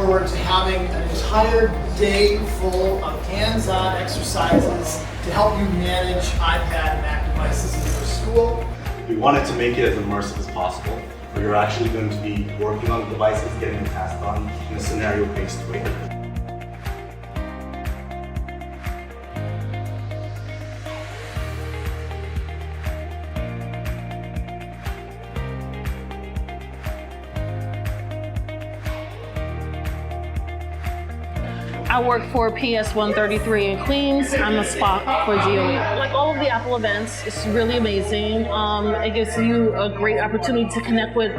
forward to having an entire day full of hands-on exercises to help you manage iPad and Mac devices in your school. We wanted to make it as immersive as possible, where you're actually going to be working on the devices, getting the task done in a scenario-based way. I work for PS133 in Queens. I'm a Spock for GOE. Like all of the Apple events, it's really amazing. It gives you a great opportunity to connect with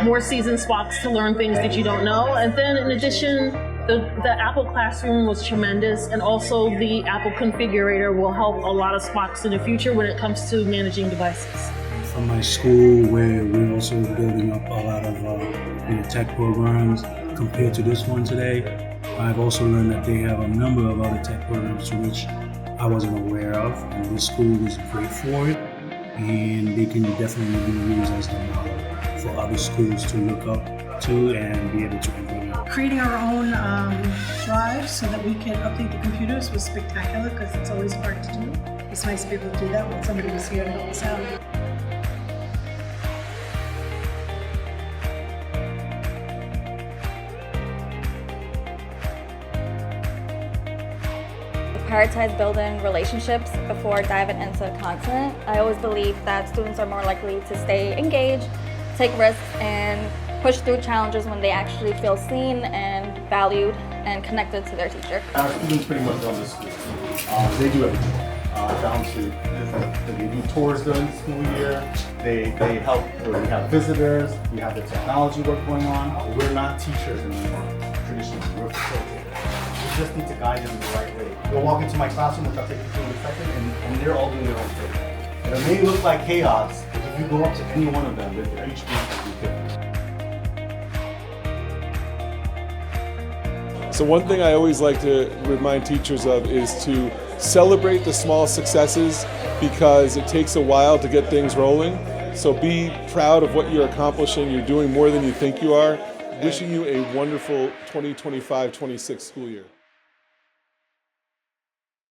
more seasoned Spocks to learn things that you don't know. And then in addition, the Apple Classroom was tremendous, and also the Apple Configurator will help a lot of Spocks in the future when it comes to managing devices. From my school, where we're also building up a lot of tech programs compared to this one today, I've also learned that they have a number of other tech programs to which I wasn't aware of, and this school is great for it, and they can definitely be used as the model for other schools to look up to and be able to implement. Creating our own drive so that we can update the computers was spectacular because it's always hard to do. It's nice to be able to do that when somebody was here to help us out. Prioritize building relationships before diving into content. I always believe that students are more likely to stay engaged, take risks, and push through challenges when they actually feel seen and valued and connected to their teacher. Our students pretty much run the school. They do everything. Down to they do tours during the school year. They help where we have visitors. We have the technology work going on. We're not teachers anymore. Traditionally, we're facilitators. We just need to guide them in the right way. They'll walk into my classroom, which I'll take you through in a second, and they're all doing their own thing. And it may look like chaos, but if you go up to any one of them, each group will be different. So one thing I always like to remind teachers of is to celebrate the small successes, because it takes a while to get things rolling. So be proud of what you're accomplishing. You're doing more than you think you are. Wishing you a wonderful 2025-26 school year.